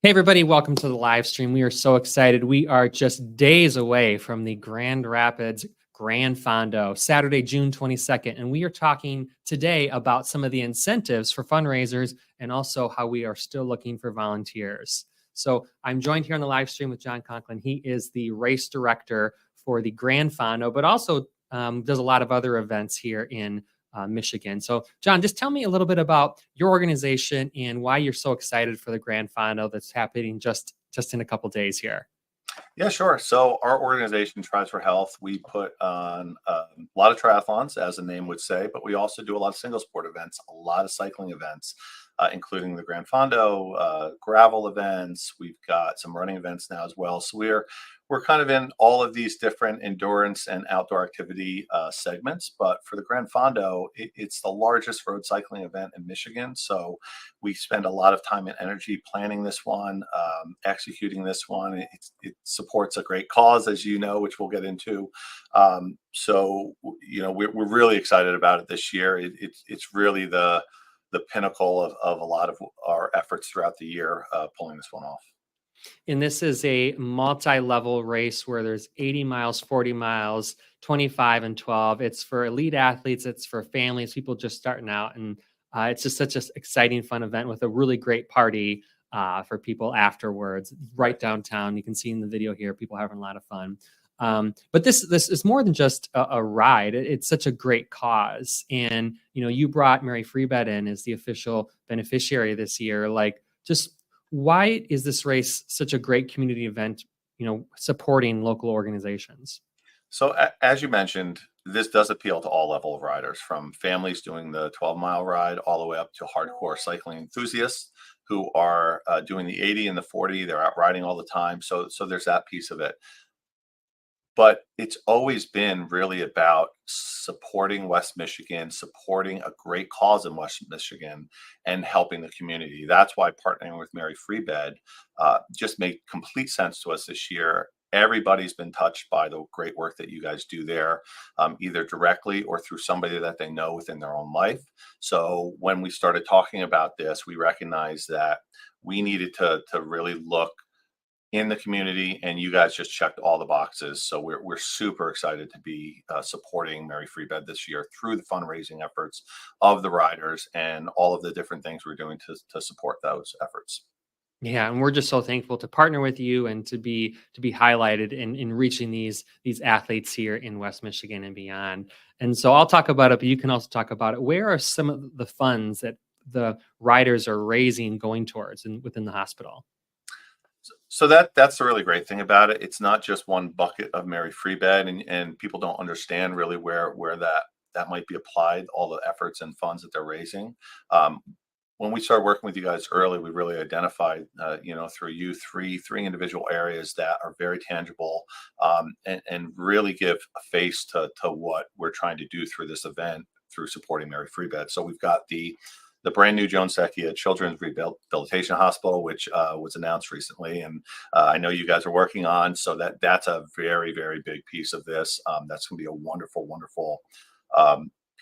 Hey everybody, welcome to the live stream. We are so excited. We are just days away from the Grand Rapids Gran Fondo, Saturday, June 22nd. And we are talking today about some of the incentives for fundraisers and also how we are still looking for volunteers. So I'm joined here on the live stream with Jon Conkling. He is the race director for the Gran Fondo, but also does a lot of other events here in Michigan. So, Jon, just tell me a little bit about your organization and why you're so excited for the Grand Fondo that's happening just in a couple days here. Yeah, sure. So our organization, Tries for Health, we put on a lot of triathlons, as the name would say, but we also do a lot of single sport events, a lot of cycling events, including the Grand Fondo, gravel events. We've got some running events now as well. So we're kind of in all of these different endurance and outdoor activity segments. But for the Grand Fondo, it's the largest road cycling event in Michigan. So we spend a lot of time and energy planning this one, executing this one. It supports a great cause, as you know, which we'll get into. We're really excited about it this year. It's really the pinnacle of a lot of our efforts throughout the year, pulling this one off. And this is a multi-level race where there's 80 miles, 40 miles, 25 and 12. It's for elite athletes. It's for families, people just starting out. And it's just such an exciting, fun event with a really great party for people afterwards, right downtown. You can see in the video here, people having a lot of fun. But this is more than just a ride. It's such a great cause. And, you brought Mary Freebed in as the official beneficiary this year. Why is this race such a great community event, supporting local organizations? So as you mentioned, this does appeal to all level of riders, from families doing the 12-mile ride all the way up to hardcore cycling enthusiasts who are doing the 80 and the 40. They're out riding all the time. So there's that piece of it. But it's always been really about supporting West Michigan, supporting a great cause in West Michigan, and helping the community. That's why partnering with Mary Freebed just made complete sense to us this year. Everybody's been touched by the great work that you guys do there, either directly or through somebody that they know within their own life. So when we started talking about this, we recognized that we needed to really look in the community, and you guys just checked all the boxes. So we're super excited to be supporting Mary Freebed this year through the fundraising efforts of the riders and all of the different things we're doing to support those efforts. Yeah, and we're just so thankful to partner with you and to be highlighted in reaching these athletes here in West Michigan and beyond. And so I'll talk about it, but you can also talk about it. Where are some of the funds that the riders are raising going towards within the hospital? So that's the really great thing about it. It's not just one bucket of Mary Freebed, and people don't understand really where that might be applied, all the efforts and funds that they're raising. When we started working with you guys early, we really identified, through you three individual areas that are very tangible, and really give a face to what we're trying to do through this event through supporting Mary Freebed. So we've got the brand new Joan Secchia Children's Rehabilitation Hospital, which was announced recently, and I know you guys are working on. So that's a very, very big piece of this. That's going to be a wonderful, wonderful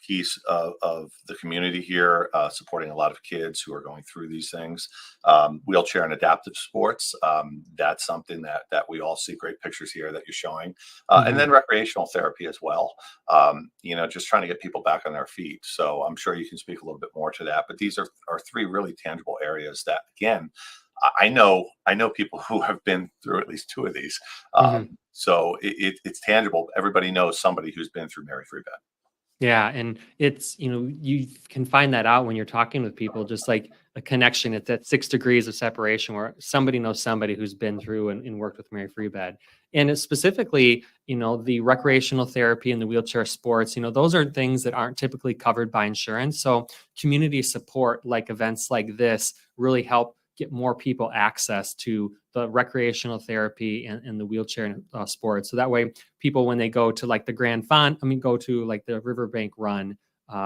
piece of the community here, supporting a lot of kids who are going through these things. Wheelchair and adaptive sports, that's something that we all see great pictures here that you're showing. And then recreational therapy as well, just trying to get people back on their feet. So I'm sure you can speak a little bit more to that, but these are three really tangible areas that, again, I know people who have been through at least two of these. So it's tangible. Everybody knows somebody who's been through Mary Freebed. Yeah, and it's, you can find that out when you're talking with people, just like a connection. It's that 6 degrees of separation where somebody knows somebody who's been through and worked with Mary Freebed. And it's specifically, the recreational therapy and the wheelchair sports, those are things that aren't typically covered by insurance. So community support, like events like this, really help get more people access to the recreational therapy and the wheelchair sports. So that way people, when they go to like the go to like the Riverbank Run,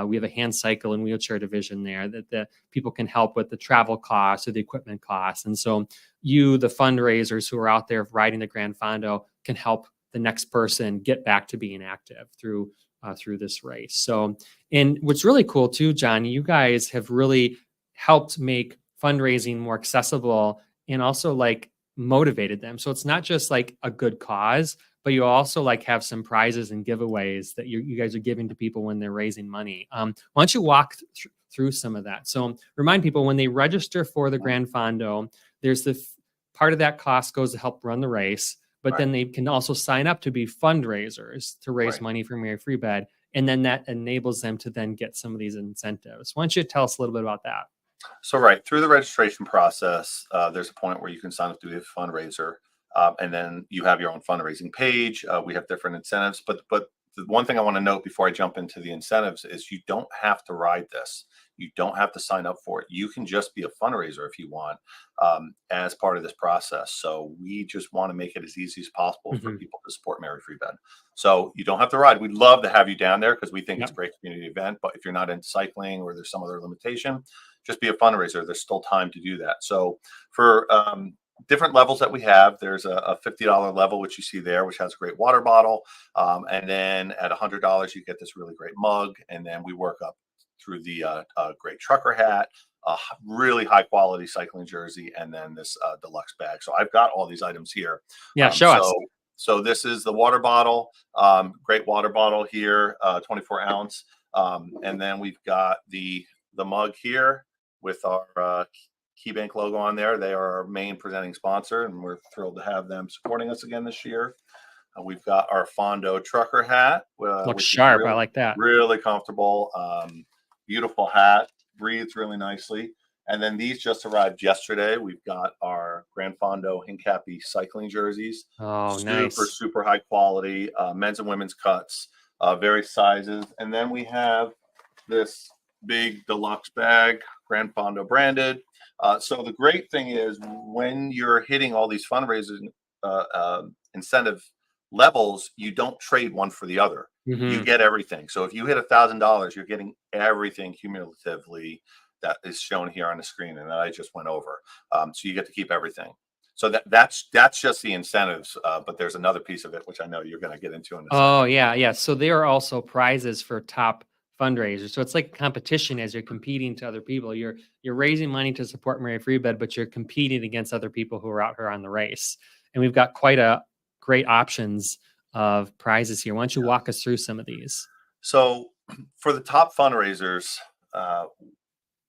we have a hand cycle and wheelchair division there that the people can help with the travel costs or the equipment costs. And so the fundraisers who are out there riding the Gran Fondo can help the next person get back to being active through this race. So, and what's really cool too, Jon, you guys have really helped make fundraising more accessible and also like motivated them. So it's not just like a good cause, but you also like have some prizes and giveaways that you guys are giving to people when they're raising money. Why don't you walk through some of that? So remind people when they register for the Gran Fondo, there's the part of that cost goes to help run the race, but Right. then they can also sign up to be fundraisers to raise Right. money for Mary Free Bed. And then that enables them to then get some of these incentives. Why don't you tell us a little bit about that? So right through the registration process, there's a point where you can sign up to be a fundraiser, and then you have your own fundraising page. We have different incentives, but the one thing I want to note before I jump into the incentives is you don't have to ride this. You don't have to sign up for it. You can just be a fundraiser if you want, as part of this process. So we just want to make it as easy as possible for Mhm. people to support Mary Free Bed. So you don't have to ride. We'd love to have you down there because we think it's a Yep. great community event. But if you're not into cycling or there's some other limitation, just be a fundraiser. There's still time to do that. So for different levels that we have, there's a $50 level, which you see there, which has a great water bottle. And then at $100, you get this really great mug. And then we work up through the great trucker hat, a really high quality cycling jersey, and then this deluxe bag. So I've got all these items here. Yeah, Um, show us. so so this is the water bottle, great water bottle here, 24 ounce. And then we've got the mug here with our KeyBank logo on there. They are our main presenting sponsor, and we're thrilled to have them supporting us again this year. We've got our Fondo trucker hat, Looks which is sharp. I really, like that. really comfortable. Beautiful hat, breathes really nicely. And then these just arrived yesterday. We've got our Gran Fondo Hincapie cycling jerseys, Oh, super, nice. super high quality, men's and women's cuts, various sizes. And then we have this big deluxe bag, Gran Fondo branded. So the great thing is when you're hitting all these fundraising incentive levels, you don't trade one for the other. You Hmm. get everything. So if you hit $1,000, you're getting everything cumulatively that is shown here on the screen and that I just went over. So you get to keep everything. So that's just the incentives, but there's another piece of it which I know you're going to get into in a Oh, second. yeah, yeah. So there are also prizes for top fundraisers. So it's like competition as you're competing to other people. You're raising money to support Mary Free Bed, but you're competing against other people who are out here on the race. And we've got quite a great options of prizes here. Why don't you Yeah. walk us through some of these? So for the top fundraisers, uh,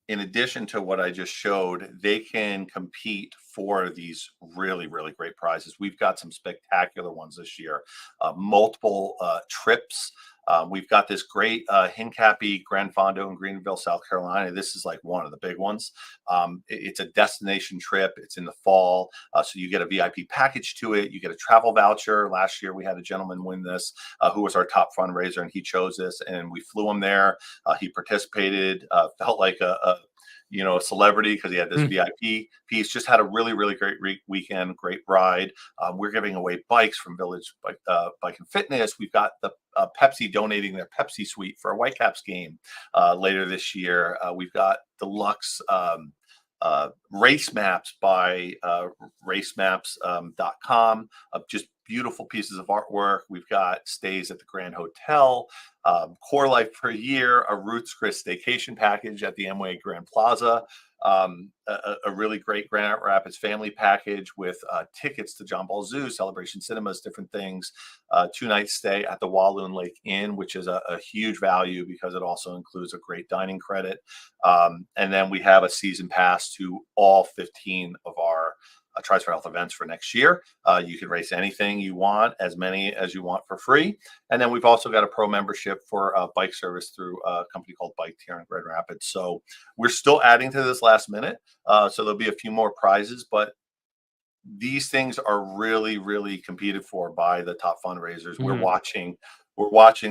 in addition to what I just showed, they can compete for these really, really great prizes. We've got some spectacular ones this year, multiple trips. We've got this great Hincapie Gran Fondo in Greenville, South Carolina. This is like one of the big ones. It's a destination trip. It's in the fall. So you get a VIP package to it. You get a travel voucher. Last year, we had a gentleman win this who was our top fundraiser, and he chose this, and we flew him there. He participated, felt like a celebrity because he had this Mm. VIP piece. Just had a really, really great weekend, great ride. We're giving away bikes from Village Bike and Fitness. We've got the Pepsi donating their Pepsi suite for a Whitecaps game later this year. We've got deluxe race maps by racemaps.com, just beautiful pieces of artwork. We've got stays at the Grand Hotel, Core Life per year, a Roots Chris staycation package at the Amway Grand Plaza, a really great Granite Rapids family package with tickets to John Ball Zoo, Celebration Cinemas, different things, 2 night stay at the Walloon Lake Inn, which is a huge value because it also includes a great dining credit. And then we have a season pass to all 15 of our Tries for Health events for next year. You can race anything you want, as many as you want for free. And then we've also got a pro membership for bike service through a company called Bike here in Grand Rapids. So we're still adding to this last minute. So there'll be a few more prizes, but these things are really, really competed for by the top fundraisers. We're Mhm. watching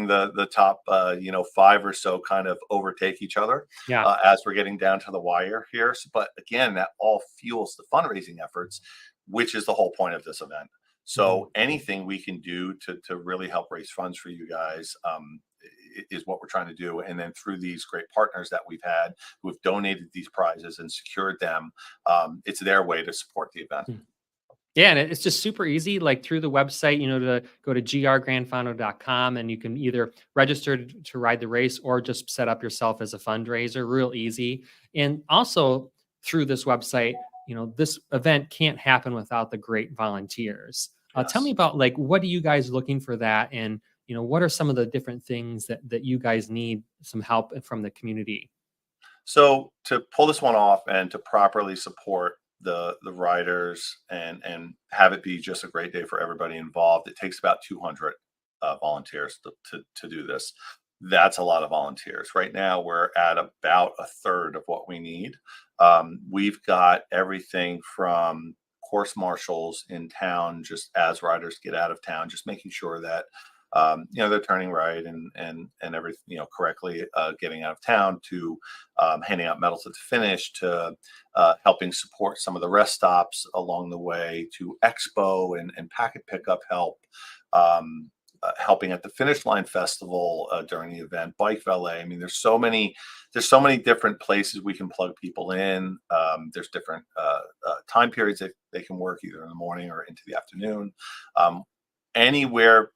the top 5 or so kind of overtake each other Yeah. as we're getting down to the wire here. But again, that all fuels the fundraising efforts, which is the whole point of this event. Mhm. So anything we can do to really help raise funds for you guys is what we're trying to do. And then through these great partners that we've had who have donated these prizes and secured them, it's their way to support the event. Mm. Yeah, and it's just super easy, like through the website, to go to grgranfondo.com and you can either register to ride the race or just set up yourself as a fundraiser, real easy. And also through this website, this event can't happen without the great volunteers. Tell me Yes. about like, what are you guys looking for that? And, what are some of the different things that you guys need some help from the community? So to pull this one off and to properly support the riders and have it be just a great day for everybody involved, it takes about 200 volunteers to do this. That's a lot of volunteers. Right now, we're at about a third of what we need. We've got everything from course marshals in town, just as riders get out of town, just making sure that they're turning right and everything correctly, getting out of town, to handing out medals at the finish, to helping support some of the rest stops along the way, to expo and packet pickup help. Helping at the finish line festival during the event, bike valet. I mean, there's so many different places we can plug people in. There's different time periods that they can work either in the morning or into the afternoon. Anywhere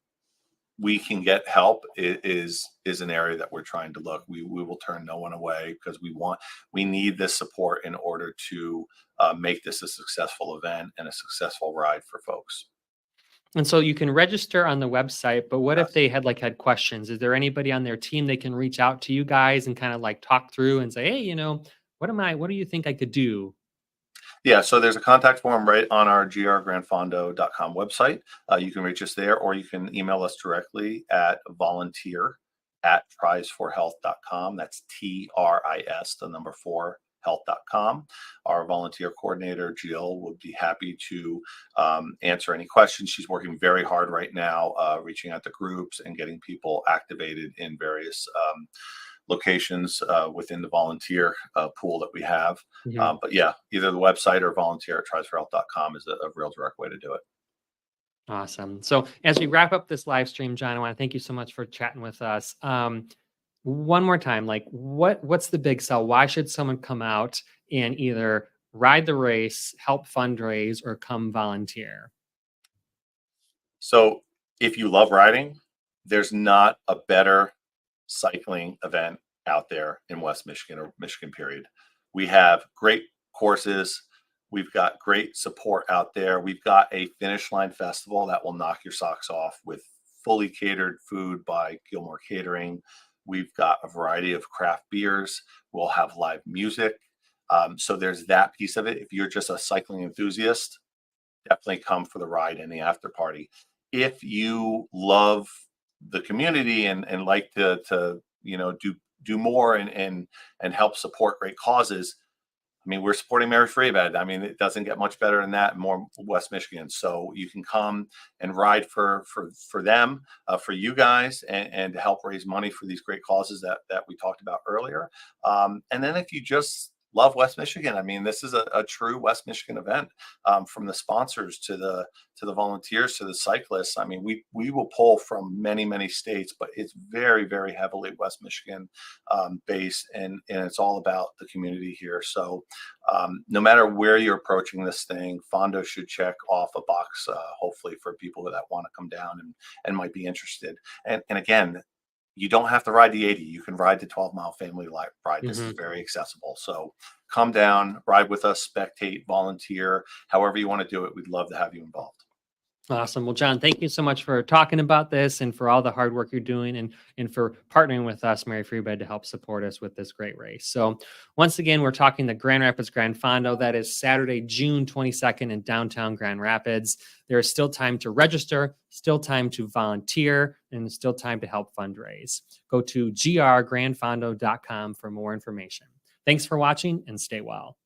we can get help is an area that we're trying to look. We will turn no one away, because we need this support in order to make this a successful event and a successful ride for folks. And so you can register on the website, but what if Yes. they had questions? Is there anybody on their team they can reach out to you guys and kind of like talk through and say, hey, what do you think I could do? Yeah, so there's a contact form right on our grgranfondo.com website. You can reach us there, or you can email us directly at volunteer@trisforhealth.com. That's TRIS, the number 4, health.com. Our volunteer coordinator, Jill, would be happy to answer any questions. She's working very hard right now, reaching out to groups and getting people activated in various locations within the volunteer pool that we have. Mhm. But yeah, either the website or volunteer@trisforhealth.com is a real direct way to do it. Awesome. So as we wrap up this live stream, John, I want to thank you so much for chatting with us. One more time, like what's the big sell? Why should someone come out and either ride the race, help fundraise, or come volunteer? So if you love riding, there's not a better cycling event out there in West Michigan or Michigan, period. We have great courses. We've got great support out there. We've got a finish line festival that will knock your socks off, with fully catered food by Gilmore Catering. We've got a variety of craft beers. We'll have live music. So there's that piece of it. If you're just a cycling enthusiast, definitely come for the ride and the after party. If you love the community and like to do more and help support great causes, I mean, we're supporting Mary Free Bed. I mean, it doesn't get much better than that in more West Michigan. So you can come and ride for them, for you guys, and to help raise money for these great causes that we talked about earlier. And then if you just love West Michigan, I mean, this is a true West Michigan event, from the sponsors to the volunteers to the cyclists. I mean, we will pull from many states, but it's very, very heavily West Michigan based, and it's all about the community here. So no matter where you're approaching this thing, Fondo should check off a box, hopefully, for people that want to come down and might be interested. And again, you don't have to ride the 80. You can ride the 12-mile family ride. This is Mhm. very accessible. So come down, ride with us, spectate, volunteer, however you want to do it. We'd love to have you involved. Awesome. Well, John, thank you so much for talking about this and for all the hard work you're doing and for partnering with us, Mary Free Bed, to help support us with this great race. So once again, we're talking the Grand Rapids Gran Fondo. That is Saturday, June 22nd in downtown Grand Rapids. There is still time to register, still time to volunteer, and still time to help fundraise. Go to grgranfondo.com for more information. Thanks for watching, and stay well.